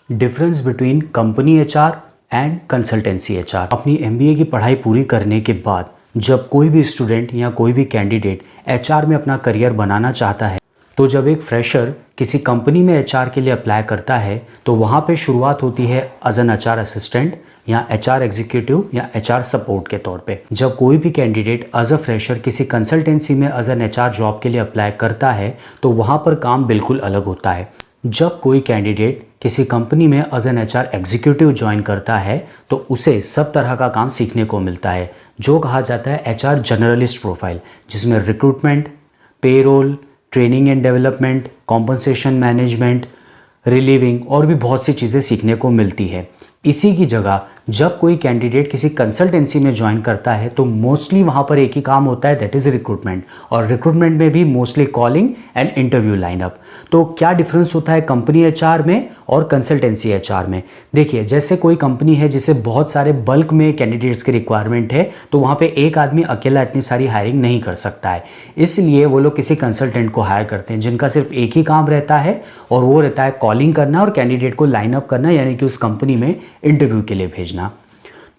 Difference between company HR and consultancy HR. अपनी MBA की पढ़ाई पूरी करने के बाद जब कोई भी स्टूडेंट या कोई भी कैंडिडेट एचआर में अपना करियर बनाना चाहता है, तो जब एक फ्रेशर किसी कंपनी में एचआर के लिए अप्लाई करता है तो वहाँ पे शुरुआत होती है एज एन एचआर असिस्टेंट या एचआर एग्जीक्यूटिव या एचआर सपोर्ट के तौर पे। जब कोई भी कैंडिडेट एज अ फ्रेशर किसी कंसल्टेंसी में एज एन एचआर जॉब के लिए अप्लाई करता है तो वहाँ पर काम बिल्कुल अलग होता है। जब कोई कैंडिडेट किसी कंपनी में as an HR executive join करता है तो उसे सब तरह का काम सीखने को मिलता है, जो कहा जाता है एचआर जनरलिस्ट प्रोफाइल, जिसमें recruitment, payroll, training and development, compensation management, relieving और भी बहुत सी चीज़ें सीखने को मिलती है। इसी की जगह जब कोई कैंडिडेट किसी कंसल्टेंसी में ज्वाइन करता है तो मोस्टली वहाँ पर एक ही काम होता है, दैट इज़ रिक्रूटमेंट, और रिक्रूटमेंट में भी mostly calling and interview lineup. तो क्या डिफरेंस होता है कंपनी एचआर में और कंसल्टेंसी एचआर में? देखिए, जैसे कोई कंपनी है जिसे बहुत सारे बल्क में कैंडिडेट्स की रिक्वायरमेंट है तो वहाँ पे एक आदमी अकेला इतनी सारी हायरिंग नहीं कर सकता है, इसलिए वो लोग किसी कंसल्टेंट को हायर करते हैं जिनका सिर्फ एक ही काम रहता है और वो रहता है कॉलिंग करना और कैंडिडेट को लाइनअप करना, यानी कि उस कंपनी में इंटरव्यू के लिए भेजना।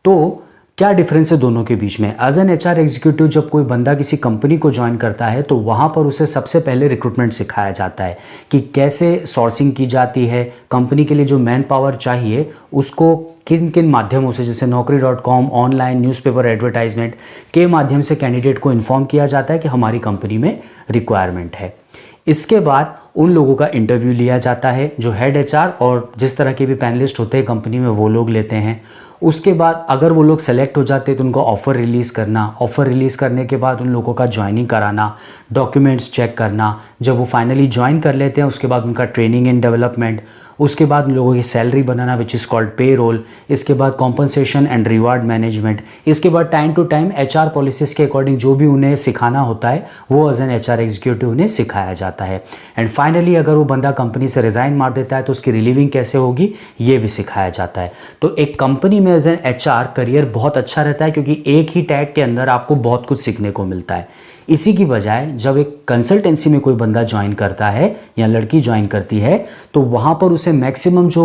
तो क्या डिफरेंस है दोनों के बीच में? एज एन एचआर एग्जीक्यूटिव जब कोई बंदा किसी कंपनी को ज्वाइन करता है तो वहाँ पर उसे सबसे पहले रिक्रूटमेंट सिखाया जाता है कि कैसे सोर्सिंग की जाती है, कंपनी के लिए जो मैन पावर चाहिए उसको किन किन माध्यमों से, जैसे naukri.com, ऑनलाइन, न्यूज़पेपर एडवर्टाइजमेंट के माध्यम से कैंडिडेट को इन्फॉर्म किया जाता है कि हमारी कंपनी में रिक्वायरमेंट है। इसके बाद उन लोगों का इंटरव्यू लिया जाता है जो हेड एचआर और जिस तरह के भी पैनलिस्ट होते हैं कंपनी में वो लोग लेते हैं। उसके बाद अगर वो लोग सेलेक्ट हो जाते हैं तो उनको ऑफ़र रिलीज़ करना, ऑफ़र रिलीज़ करने के बाद उन लोगों का ज्वाइनिंग कराना, डॉक्यूमेंट्स चेक करना, जब वो फाइनली ज्वाइन कर लेते हैं उसके बाद उनका ट्रेनिंग एंड डेवलपमेंट, उसके बाद उन लोगों की सैलरी बनाना which is called payroll, इसके बाद कॉम्पनसेशन एंड रिवार्ड मैनेजमेंट, इसके बाद time to time HR policies के अकॉर्डिंग जो भी उन्हें सिखाना होता है वो एज एन एचआर एग्जीक्यूटिव उन्हें सिखाया जाता है। एंड फाइनली अगर वो बंदा कंपनी से रिज़ाइन मार देता है तो उसकी रिलीविंग कैसे होगी ये भी सिखाया जाता है। तो एक कंपनी में एज एन एचआर करियर बहुत अच्छा रहता है क्योंकि एक ही टैग के अंदर आपको बहुत कुछ सीखने को मिलता है। इसी की बजाय जब एक कंसल्टेंसी में कोई बंदा ज्वाइन करता है या लड़की ज्वाइन करती है तो वहाँ पर उसे मैक्सिमम जो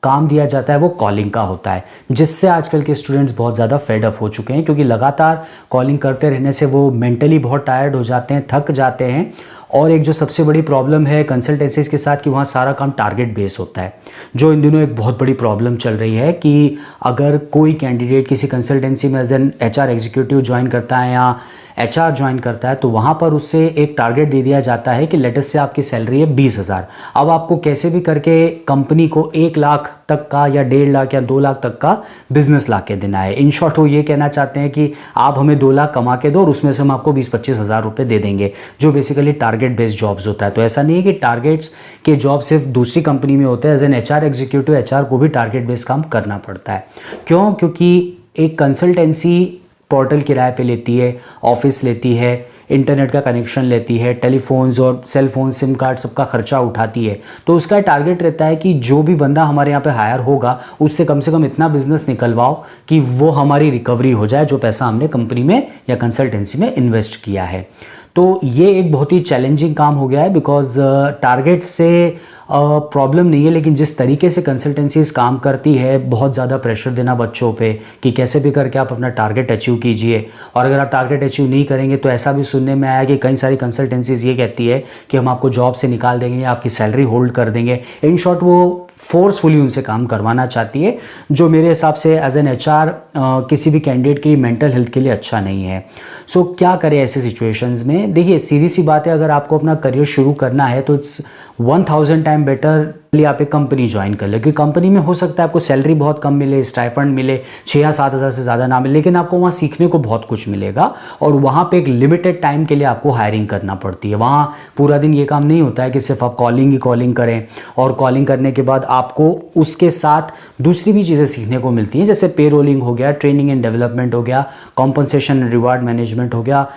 काम दिया जाता है वो कॉलिंग का होता है, जिससे आजकल के स्टूडेंट्स बहुत ज़्यादा फेड अप हो चुके हैं क्योंकि लगातार कॉलिंग करते रहने से वो मेंटली बहुत टायर्ड हो जाते हैं, थक जाते हैं। और एक जो सबसे बड़ी प्रॉब्लम है कंसल्टेंसीज के साथ कि वहाँ सारा काम टारगेट बेस होता है, जो इन दिनों एक बहुत बड़ी प्रॉब्लम चल रही है कि अगर कोई कैंडिडेट किसी कंसल्टेंसी में as an HR executive join करता है या एचआर ज्वाइन करता है तो वहाँ पर उससे एक टारगेट दे दिया जाता है कि लेटेस्ट से आपकी सैलरी है 20,000। अब आपको कैसे भी करके कंपनी को 1 लाख तक का या 1.5 लाख या 2 लाख तक का बिजनेस ला के देना है। इन शॉर्ट वो ये कहना चाहते हैं कि आप हमें 2 लाख कमा के दो और उसमें से हम आपको 20-25 हज़ार रुपये दे देंगे, जो बेसिकली टारगेट बेस्ड जॉब्स होता है। तो ऐसा नहीं है कि टारगेट्स के जॉब सिर्फ दूसरी कंपनी में होते हैं, as an HR executive HR को भी टारगेट बेस्ड काम करना पड़ता है। क्यों? क्योंकि एक कंसल्टेंसी पोर्टल किराए पे लेती है, ऑफिस लेती है, इंटरनेट का कनेक्शन लेती है, टेलीफोन्स और सेल फोन, सिम कार्ड सबका खर्चा उठाती है। तो उसका टारगेट रहता है कि जो भी बंदा हमारे यहाँ पे हायर होगा उससे कम से कम इतना बिजनेस निकलवाओ कि वो हमारी रिकवरी हो जाए जो पैसा हमने कंपनी में या कंसल्टेंसी में इन्वेस्ट किया है। तो ये एक बहुत ही चैलेंजिंग काम हो गया है बिकॉज टारगेट से प्रॉब्लम नहीं है, लेकिन जिस तरीके से कंसल्टेंसीज काम करती है, बहुत ज़्यादा प्रेशर देना बच्चों पे कि कैसे भी करके आप अपना टारगेट अचीव कीजिए, और अगर आप टारगेट अचीव नहीं करेंगे तो ऐसा भी सुनने में आया कि कई सारी कंसल्टेंसीज ये कहती है कि हम आपको जॉब से निकाल देंगे या आपकी सैलरी होल्ड कर देंगे। इन शॉर्ट वो फोर्सफुली उनसे काम करवाना चाहती है, जो मेरे हिसाब से एज एन एचआर किसी भी कैंडिडेट की मेंटल हेल्थ के लिए अच्छा नहीं है। सो क्या करें ऐसे सिचुएशंस में? देखिए, सीधी सी बात है, अगर आपको अपना करियर शुरू करना है तो इट्स 1000 टाइम बेटर आप एक कंपनी ज्वाइन कर ले, क्योंकि कंपनी में हो सकता है आपको सैलरी बहुत कम मिले, स्टाइफंड मिले 6 या 7 हज़ार से ज़्यादा ना मिले, लेकिन आपको वहाँ सीखने को बहुत कुछ मिलेगा और वहाँ पे एक लिमिटेड टाइम के लिए आपको हायरिंग करना पड़ती है। वहाँ पूरा दिन ये काम नहीं होता है कि सिर्फ आप कॉलिंग ही कॉलिंग करें, और कॉलिंग करने के बाद आपको उसके साथ दूसरी भी चीज़ें सीखने को मिलती हैं, जैसे पे रोलिंग हो गया, ट्रेनिंग एंड डेवलपमेंट हो गया, कॉम्पनसेशन रिवार्ड मैनेजमेंट हो गया,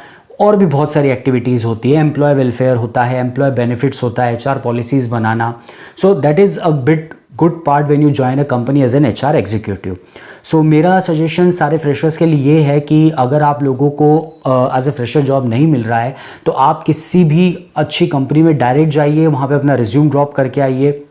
और भी बहुत सारी एक्टिविटीज़ होती है। एम्प्लॉय वेलफेयर होता है, एम्प्लॉय बेनिफिट्स होता है, एचआर पॉलिसीज़ बनाना। So that is a bit good part when you join a company as an HR executive. So मेरा सजेशन सारे फ्रेशर्स के लिए ये है कि अगर आप लोगों को एज ए फ्रेशर जॉब नहीं मिल रहा है तो आप किसी भी अच्छी कंपनी में डायरेक्ट जाइए, वहाँ पे अपना रिज्यूम ड्रॉप करके आइए,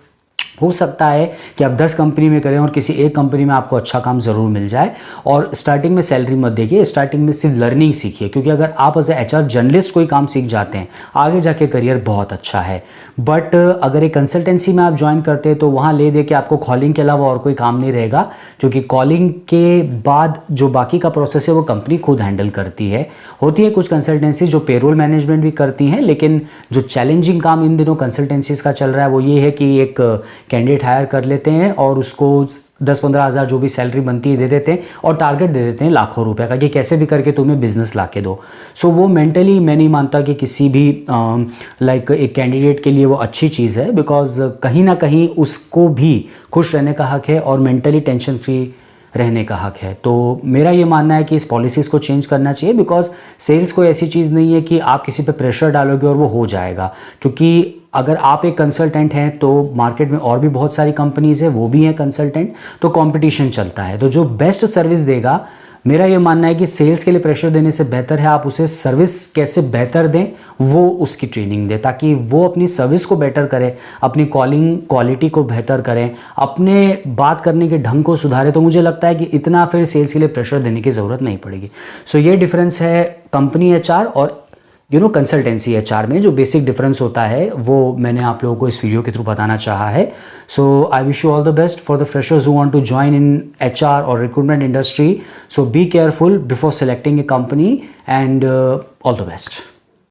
हो सकता है कि आप 10 कंपनी में करें और किसी एक कंपनी में आपको अच्छा काम ज़रूर मिल जाए। और स्टार्टिंग में सैलरी मत देखिए, स्टार्टिंग में सिर्फ लर्निंग सीखिए, क्योंकि अगर आप एज ए एचआर जर्नलिस्ट कोई काम सीख जाते हैं आगे जाके करियर बहुत अच्छा है। बट अगर एक कंसल्टेंसी में आप ज्वाइन करते हैं तो वहाँ ले दे के आपको कॉलिंग के अलावा और कोई काम नहीं रहेगा, क्योंकि कॉलिंग के बाद जो बाकी का प्रोसेस है वो कंपनी खुद हैंडल करती है। होती है कुछ कंसल्टेंसी जो पेरोल मैनेजमेंट भी करती हैं, लेकिन जो चैलेंजिंग काम इन दिनों कंसल्टेंसीज का चल रहा है वो ये है कि एक कैंडिडेट हायर कर लेते हैं और उसको 10-15 हज़ार जो भी सैलरी बनती है दे देते हैं और टारगेट दे देते हैं लाखों रुपए का कि कैसे भी करके तुम्हें बिजनेस ला के दो। सो वो मेंटली मैं नहीं मानता कि किसी भी एक कैंडिडेट के लिए वो अच्छी चीज़ है, बिकॉज कहीं ना कहीं उसको भी खुश रहने का हक है और मेंटली टेंशन फ्री रहने का हक है। तो मेरा ये मानना है कि इस पॉलिसीज़ को चेंज करना चाहिए, बिकॉज सेल्स कोई ऐसी चीज़ नहीं है कि आप किसी पे प्रेशर डालोगे और वो हो जाएगा। क्योंकि अगर आप एक कंसल्टेंट हैं तो मार्केट में और भी बहुत सारी कंपनीज़ है, वो भी हैं कंसल्टेंट, तो कंपटीशन चलता है। तो जो बेस्ट सर्विस देगा, मेरा ये मानना है कि सेल्स के लिए प्रेशर देने से बेहतर है आप उसे सर्विस कैसे बेहतर दें वो उसकी ट्रेनिंग दे, ताकि वो अपनी सर्विस को बेटर करे, अपनी कॉलिंग क्वालिटी को बेहतर करें, अपने बात करने के ढंग को सुधारे। तो मुझे लगता है कि इतना फिर सेल्स के लिए प्रेशर देने की ज़रूरत नहीं पड़ेगी। सो ये डिफरेंस है कंपनी एचआर और कंसल्टेंसी एचआर में। जो बेसिक डिफरेंस होता है वो मैंने आप लोगों को इस वीडियो के थ्रू बताना चाहा है। So I wish you all the best for the freshers who want to join in HR और recruitment industry. So be careful before selecting a company and all the best.